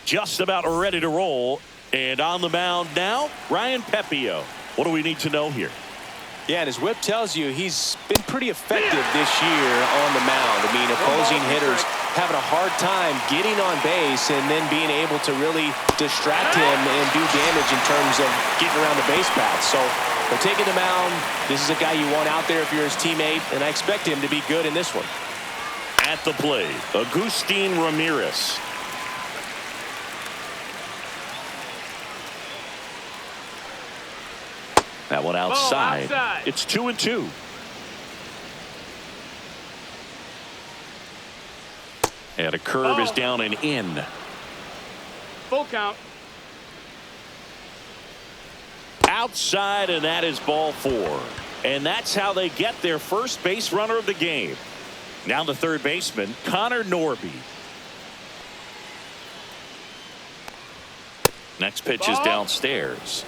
just about ready to roll. And on the mound now, Ryan Pepio. What do we need to know here? Yeah, and his whip tells you he's been pretty effective this year on the mound. I mean, opposing hitters having a hard time getting on base and then being able to really distract him and do damage in terms of getting around the base path. So they're taking the mound. This is a guy you want out there if you're his teammate, and I expect him to be good in this one. At the plate, Agustin Ramirez. That one outside. It's 2-2. And a curve is down and in. Full count. Outside, and that is ball 4. And that's how they get their first base runner of the game. Now the third baseman, Connor Norby. Next pitch is downstairs.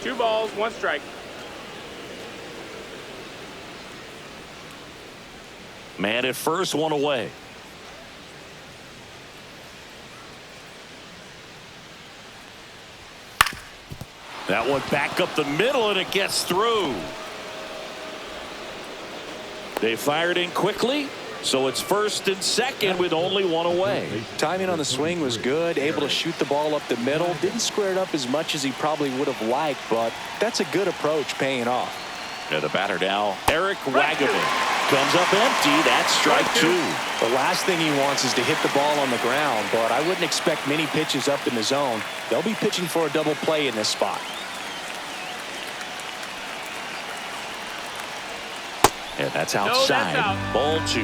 2 balls, 1 strike. Man at first, 1 away. That one back up the middle, and it gets through. They fired in quickly, so it's first and second with only 1 away. Timing on the swing was good, able to shoot the ball up the middle. Didn't square it up as much as he probably would have liked, but that's a good approach paying off. And the batter now, Eric Wagaman. Comes up empty. That's strike 2. The last thing he wants is to hit the ball on the ground, but I wouldn't expect many pitches up in the zone. They'll be pitching for a double play in this spot. And that's outside. Ball 2.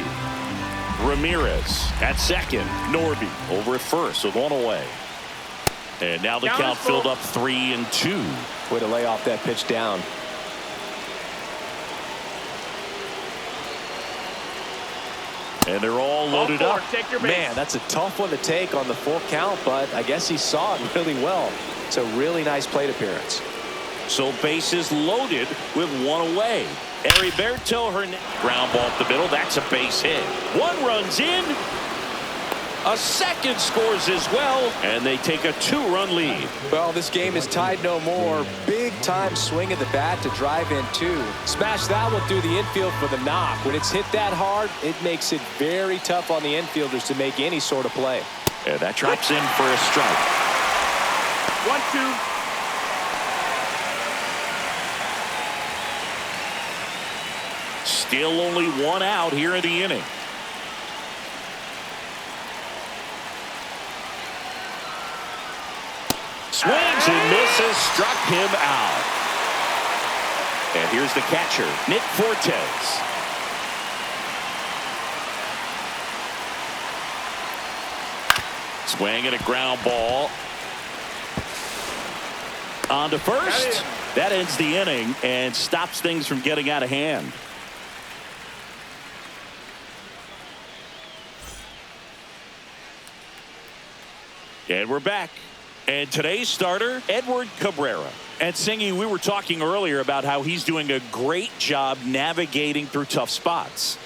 Ramirez at second. Norby over at first with 1 away. And now the count filled up 3-2. Way to lay off that pitch down. And they're all loaded up. Man, that's a tough one to take on the full count, but I guess he saw it really well. It's a really nice plate appearance. So bases loaded with 1 away. Heriberto Hernandez. Ground ball up the middle. That's a base hit. 1 runs in. A second scores as well, and they take a 2-run lead. Well, this game is tied no more. Big time swing of the bat to drive in 2. Smash that one through the infield for the knock. When it's hit that hard, it makes it very tough on the infielders to make any sort of play. And that drops in for a strike. 1-2. Still only 1 out here in the inning. Swings and misses, struck him out. And here's the catcher, Nick Fortes. Swing and a ground ball. On to first. That ends the inning and stops things from getting out of hand. And we're back. And today's starter, Edward Cabrera. And Singy, we were talking earlier about how he's doing a great job navigating through tough spots.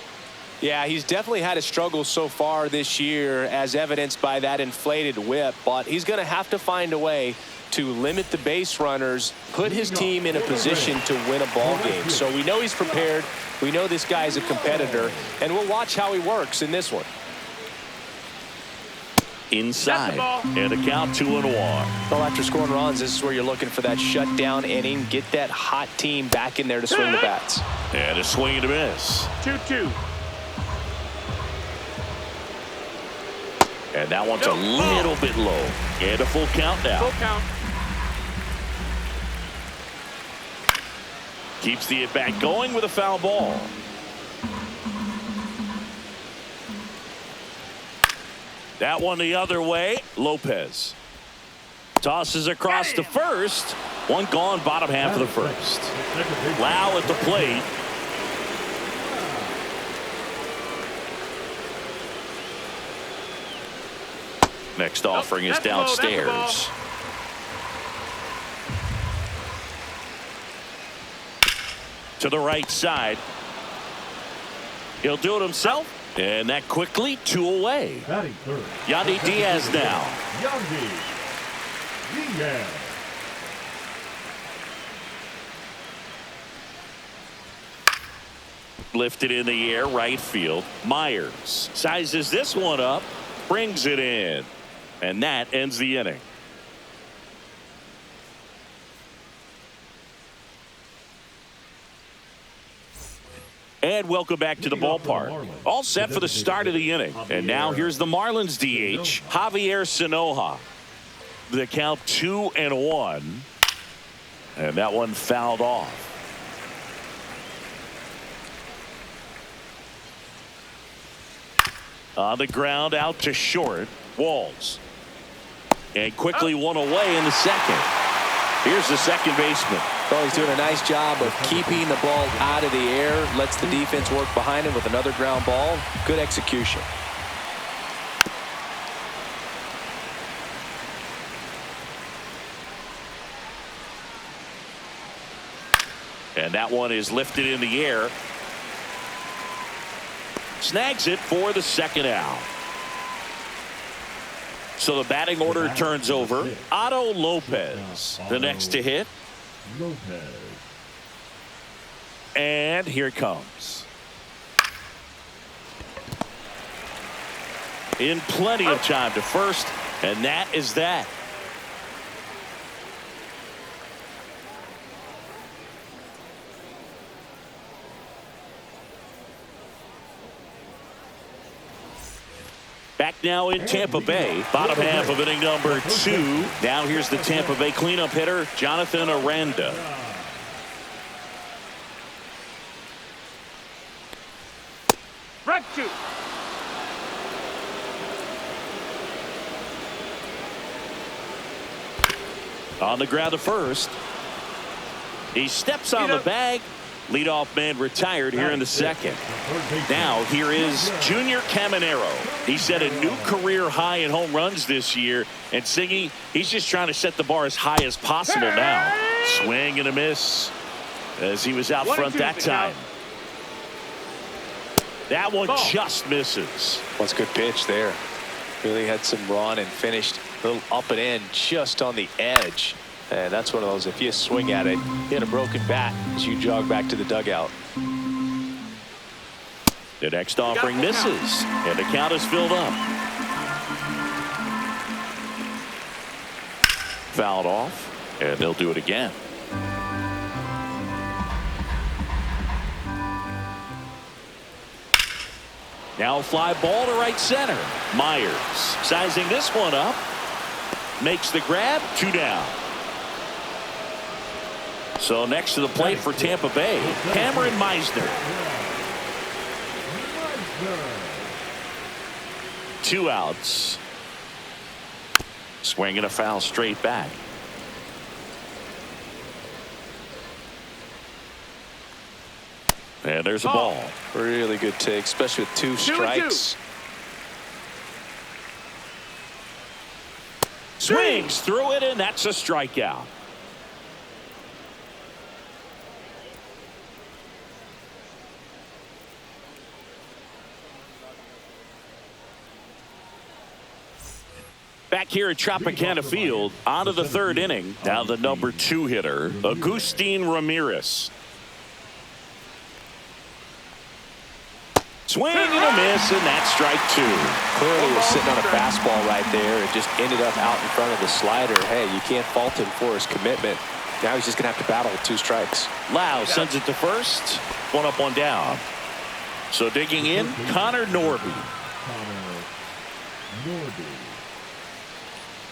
Yeah, he's definitely had a struggle so far this year, as evidenced by that inflated whip. But he's going to have to find a way to limit the base runners, put his team in a position to win a ball game. So we know he's prepared. We know this guy's a competitor. And we'll watch how he works in this one. Inside, and a count 2-1. Well, after scoring runs, this is where you're looking for that shutdown inning. Get that hot team back in there to swing the bats. And a swing and a miss. 2-2. And that one's a little bit low. And a full count now. Full count. Keeps the at-bat going with a foul ball. That one the other way. Lopez tosses across to first. 1 gone, bottom half of the first. Lau at the plate. Next offering is downstairs. To the right side. He'll do it himself. And that quickly, 2 away. Yandy Diaz now. Yeah. Lifted in the air, right field. Myers sizes this one up, brings it in, and that ends the inning. And welcome back to the ballpark. All set for the start of the inning. And now here's the Marlins DH, Javier Sanoja. The count 2-1. And that one fouled off. On the ground, out to short. Walls. And quickly one away in the second. Here's the second baseman. Well, he's doing a nice job of keeping the ball out of the air. Lets the defense work behind him with another ground ball. Good execution. And that one is lifted in the air. Snags it for the second out. So the batting order turns over. Otto Lopez, the next to hit. And here it comes. In plenty of time to first, and that is that. Back now in Tampa Bay, bottom half of inning number 2. Now here's the Tampa Bay cleanup hitter, Jonathan Aranda. Front 2. On the ground to first. He steps on the bag. Leadoff man retired here in the second. Now here is Junior Caminero. He set a new career high in home runs this year. And Siggy, he's just trying to set the bar as high as possible now. Swing and a miss as he was out front that time. That one just misses. That's a good pitch there. Really had some run and finished a little up and in just on the edge. And that's one of those, if you swing at it, hit a broken bat as you jog back to the dugout. The next offering misses, and the count is filled up. Fouled off, and they'll do it again. Now a fly ball to right center. Myers sizing this one up. Makes the grab, 2 down. So next to the plate for Tampa Bay, Cameron Meisner. 2 outs. Swinging a foul straight back. And there's a ball. Really good take, especially with 2 strikes. Swings through it, and that's a strikeout. Back here at Tropicana Field, on to the 3rd inning. Now the number 2 hitter, Agustin Ramirez. Swing and a miss, and that's strike 2. Clearly was sitting on a fastball right there and just ended up out in front of the slider. Hey, you can't fault him for his commitment. Now he's just going to have to battle with 2 strikes. Lau sends it to first. 1 up, 1 down. So digging in, Connor Norby.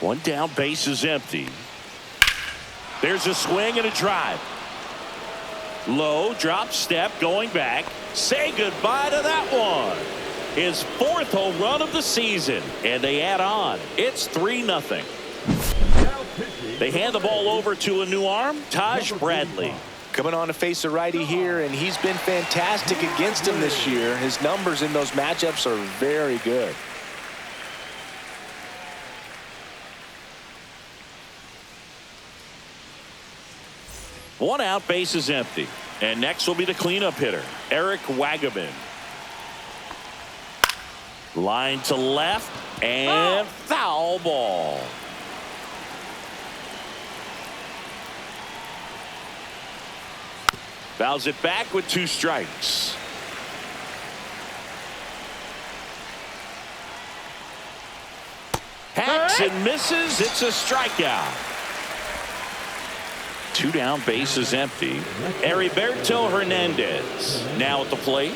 1 down, base is empty. There's a swing and a drive. Low drop step going back. Say goodbye to that one. His 4th home run of the season, and they add on. It's 3-0. They hand the ball over to a new arm, Taj Bradley. Coming on to face a righty here, and he's been fantastic against him this year. His numbers in those matchups are very good. One out, base is empty. And next will be the cleanup hitter, Eric Wagaman. Line to left. And foul ball. Fouls it back with 2 strikes. Hacks and misses. It's a strikeout. 2 down, bases empty. Heriberto Hernandez now at the plate.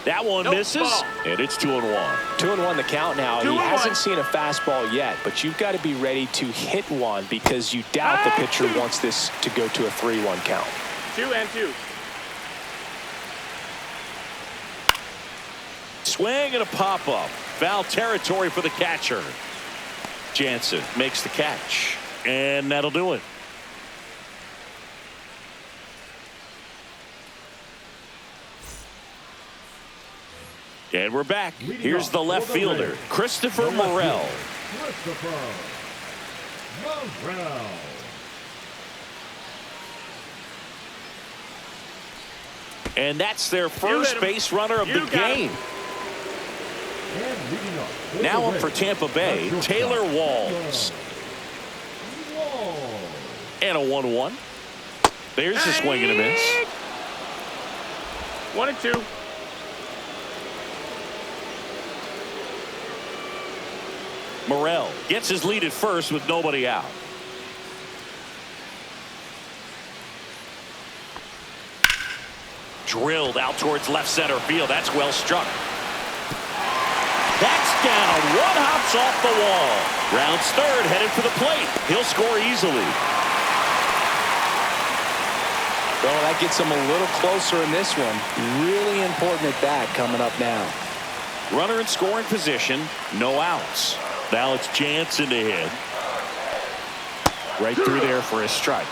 That one misses, and it's 2-1. 2-1 the count now. He hasn't seen a fastball yet, but you've got to be ready to hit one because you doubt the pitcher wants this to go to a 3-1 count. 2-2. Swing and a pop-up. Foul territory for the catcher. Jansen makes the catch, and that'll do it. And we're back. Here's the left fielder, Christopher Morel. And that's their first base runner of the game. Now up for Tampa Bay, Taylor Walls. And a 1-1. There's a swing and a miss. 1-2. Morel gets his lead at first with nobody out. Drilled out towards left center field. That's well struck. That's down. One hops off the wall. Rounds third, headed for the plate. He'll score easily. Well, that gets him a little closer in this one. Really important at bat coming up now. Runner in scoring position. No outs. Now it's Jansen to hit. Right through there for a strike.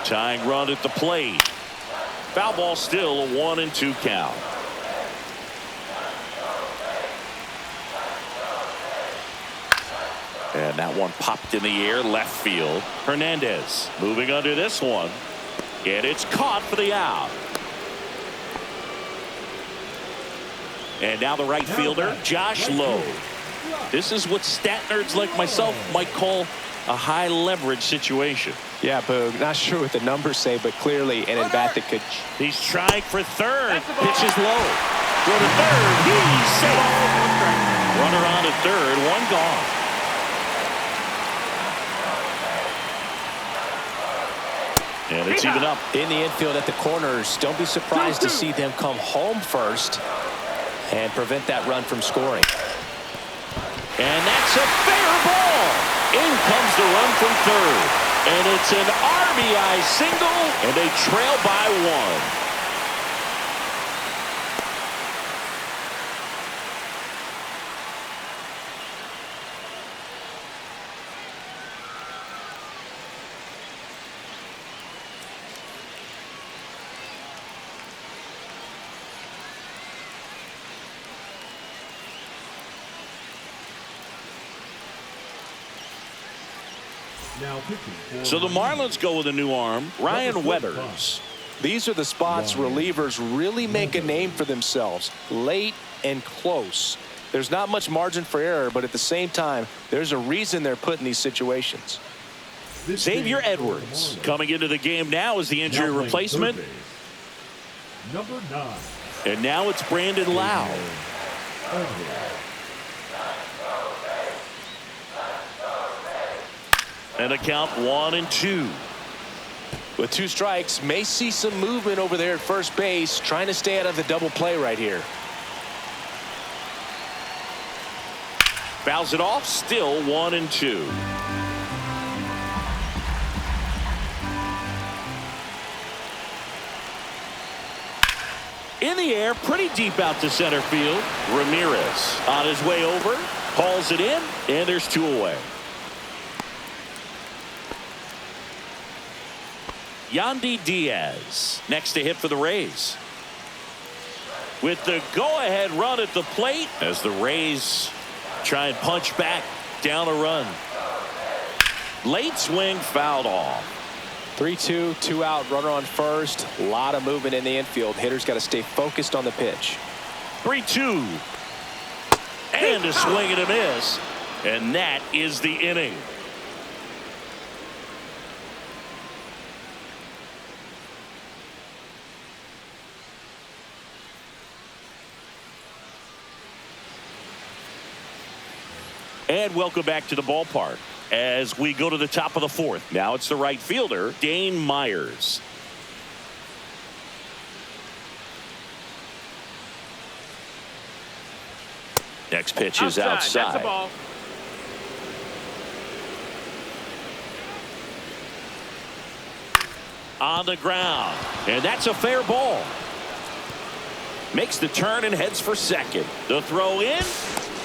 Tying run at the plate. Foul ball, still a 1-2 count. And that one popped in the air left field. Hernandez moving under this one. And it's caught for the out. And now the right fielder, Josh Lowe. This is what stat nerds like myself might call a high leverage situation. Yeah, Boog, not sure what the numbers say, but clearly an at-bat that could. He's trying for third. Pitch is low. Go to third. He's safe. Runner on at third. One gone. And it's even up. In the infield at the corners, don't be surprised to see them come home first and prevent that run from scoring. And that's a fair ball. In comes the run from third. And it's an RBI single, and they trail by 1. So the Marlins go with a new arm, Ryan Weathers. These are the spots relievers really make a name for themselves, late and close. There's not much margin for error, but at the same time, there's a reason they're put in these situations. Xavier Edwards coming into the game now as the injury replacement. Number 9. And now it's Brandon Lau. And a count 1-2. With 2 strikes, may see some movement over there at first base, trying to stay out of the double play right here. Fouls it off, still 1-2. In the air, pretty deep out to center field. Ramirez on his way over, hauls it in, and there's 2 away. Yandy Diaz next to hit for the Rays. with the go-ahead run at the plate as the Rays try and punch back down a run. Late swing fouled off. 3-2, 2 out, runner on first. A lot of movement in the infield. Hitters got to stay focused on the pitch. 3-2. And a swing and a miss. And that is the inning. And welcome back to the ballpark as we go to the top of the fourth. Now it's the right fielder, Dane Myers. Next pitch is outside. That's a ball. On the ground. And that's a fair ball. Makes the turn and heads for second. The throw in.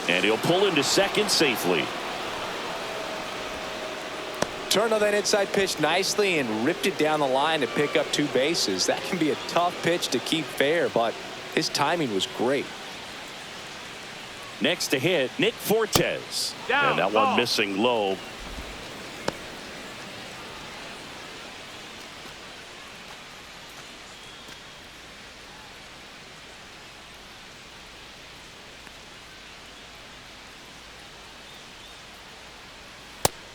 And he'll pull into second safely. Turned on that inside pitch nicely and ripped it down the line to pick up 2 bases. That can be a tough pitch to keep fair, but his timing was great. Next to hit, Nick Fortes. Down, and that ball. one missing low.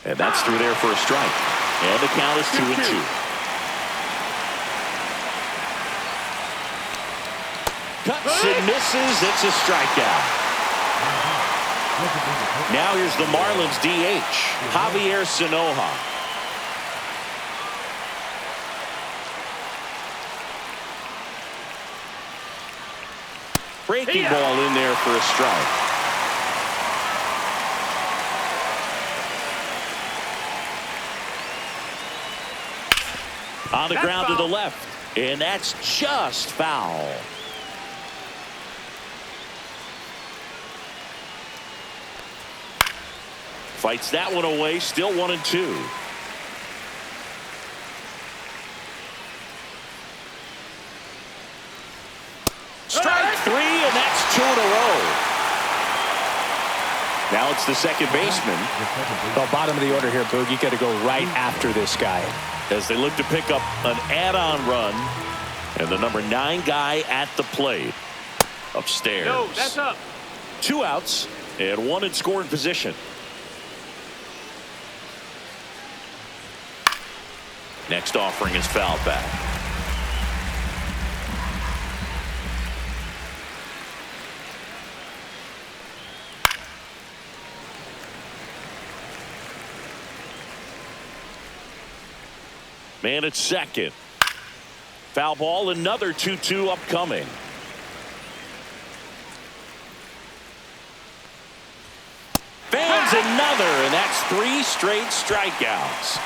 And that's through there for a strike. And the count is 2-2. Cuts and misses. It's a strikeout. Now here's the Marlins DH, Javier Sanoja. Breaking ball in there for a strike. On the ground to the left. And that's just foul. Fights that one away. Still 1-2. Strike 3, and that's 2 in a row. Now it's the second baseman. Well, bottom of the order here, Boog. You got to go right after this guy. As they look to pick up an add-on run. And the number 9 guy at the plate. Upstairs. No, that's up. 2 outs and 1 in scoring position. Next offering is fouled back. Man at second. Foul ball, another 2-2 upcoming. Fans another, and that's 3 straight strikeouts.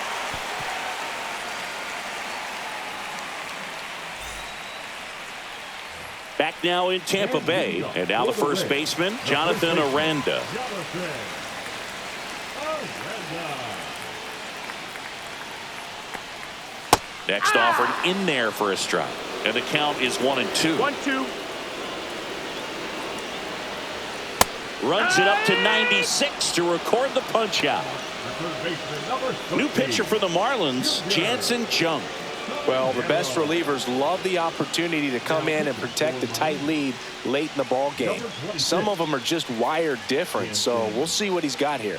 Back now in Tampa Bay, and now the first baseman, Jonathan Aranda. Next offered in there for a strike. And the count is 1-2. 1-2. Runs it up to 96 to record the punch out. New pitcher for the Marlins, Jansen Junk. Well, the best relievers love the opportunity to come in and protect the tight lead late in the ball game. Some of them are just wired different, so we'll see what he's got here.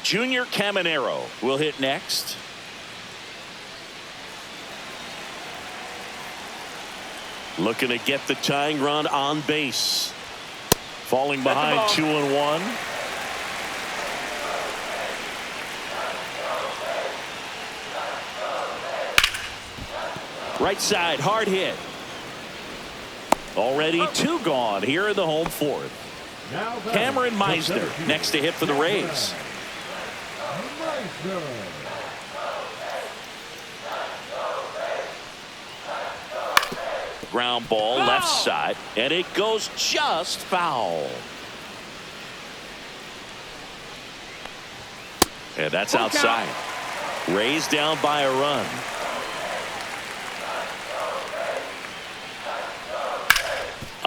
Junior Caminero will hit next. Looking to get the tying run on base. Falling behind 2-1. Right side, hard hit. Already 2 gone here in the home fourth. Cameron Meisner next to hit for the Rays. Ground ball left side, and it goes just foul. And that's outside. Rays down by a run.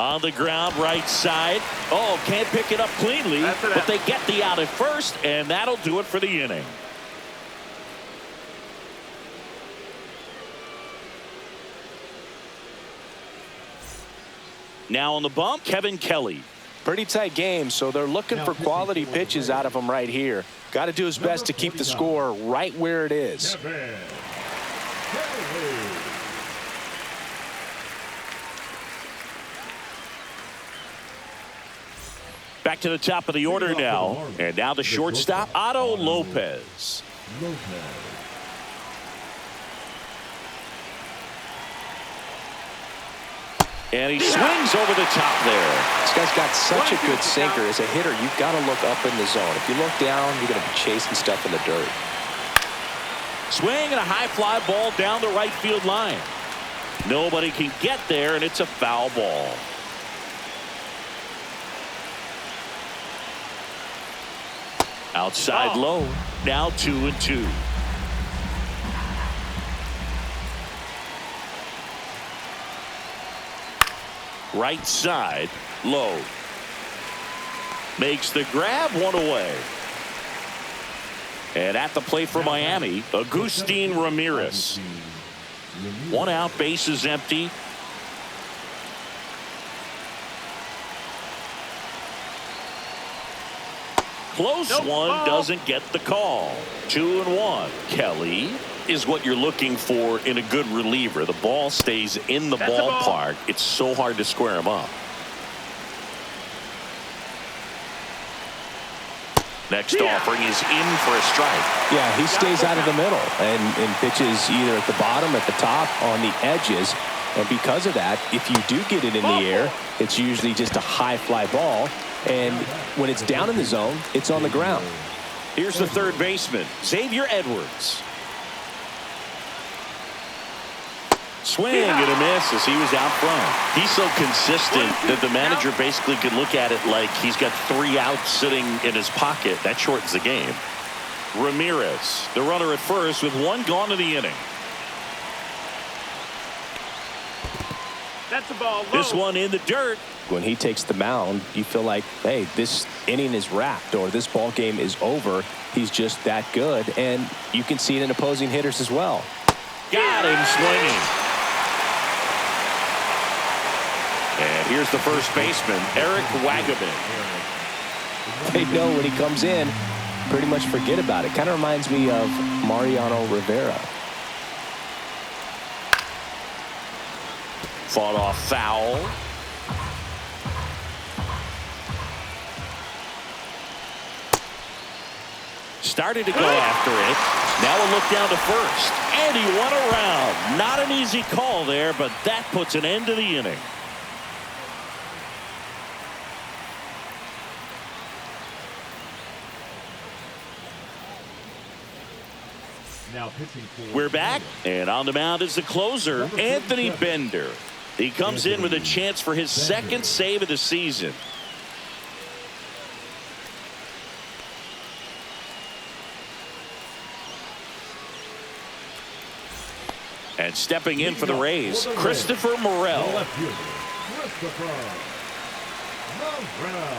On the ground, right side. Oh, can't pick it up cleanly, but they get the out at first, and that'll do it for the inning. Now on the bump, Kevin Kelly. Pretty tight game, so they're looking for quality pitches out of him right here. Got to do his best to keep the score right where it is. Back to the top of the order now. And now the shortstop, Otto Lopez. And he swings over the top there. This guy's got such a good sinker. As a hitter, you've got to look up in the zone. If you look down, you're going to be chasing stuff in the dirt. Swing and a high fly ball down the right field line. Nobody can get there, and it's a foul ball. Outside low. Now 2-2. Right side, low. Makes the grab, one away. And at the plate for Miami, Agustin Ramirez. One out, base is empty. Close one, doesn't get the call. 2-1. Kelly is what you're looking for in a good reliever. The ball stays in the ballpark. It's so hard to square him up. Next offering is in for a strike. Yeah, he stays out of the middle and pitches either at the bottom, at the top, on the edges. And because of that, if you do get it in the air, it's usually just a high fly ball. And when it's down in the zone, it's on the ground. Here's the third baseman, Xavier Edwards. Swing and a miss as he was out front. He's so consistent that the manager basically could look at it like he's got 3 outs sitting in his pocket. That shortens the game. Ramirez, the runner at first with 1 gone in the inning. That's a ball low. This one in the dirt. When he takes the mound, you feel like, hey, this inning is wrapped or this ball game is over. He's just that good, and you can see it in opposing hitters as well. Got him swinging. And here's the first baseman, Eric Wagaman. They know when he comes in, pretty much forget about it. Kind of reminds me of Mariano Rivera. Fought off foul. Started to go after it. Now a look down to first. And he went around. Not an easy call there, but that puts an end to the inning. Now pitching for We're back, and on the mound is the closer, Anthony Bender. He comes in with a chance for his second save of the season. And stepping in for the Rays, Christopher Morel. Christopher Morel.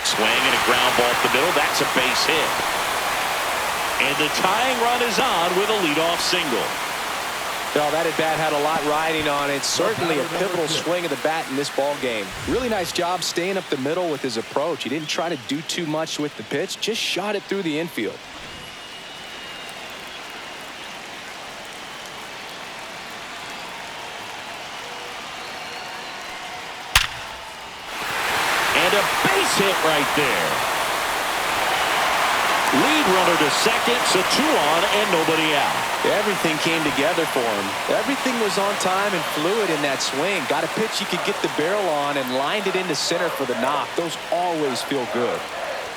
Swing and a ground ball up the middle. That's a base hit. And the tying run is on with a leadoff single. Well, that at bat had a lot riding on it. Certainly a pivotal swing of the bat in this ball game. Really nice job staying up the middle with his approach. He didn't try to do too much with the pitch, just shot it through the infield. And a base hit right there. Lead runner to second, so 2 on and nobody out. Everything came together for him. Everything was on time and fluid in that swing. Got a pitch he could get the barrel on and lined it into center for the knock. Those always feel good.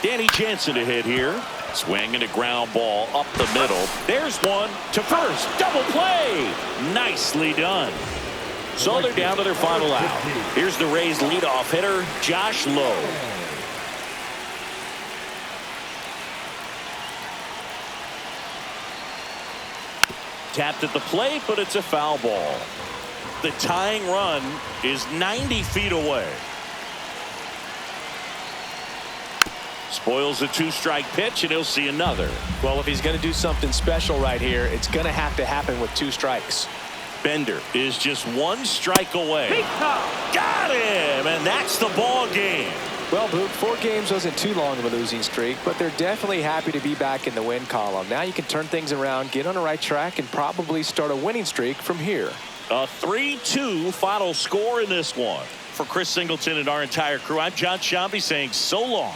Danny Jansen to hit here. Swing and a ground ball up the middle. There's one to first. Double play. Nicely done. So they're down to their final out. Here's the Rays leadoff hitter, Josh Lowe. Tapped at the plate, but it's a foul ball. The tying run is 90 feet away. Spoils a 2-strike pitch, and he'll see another. Well, if he's going to do something special right here, it's going to have to happen with 2 strikes. Bender is just 1 strike away. Got him, and that's the ball game. Well, Boot, 4 games wasn't too long of a losing streak, but they're definitely happy to be back in the win column. Now you can turn things around, get on the right track, and probably start a winning streak from here. A 3-2 final score in this one. For Chris Singleton and our entire crew, I'm John Shambi saying so long.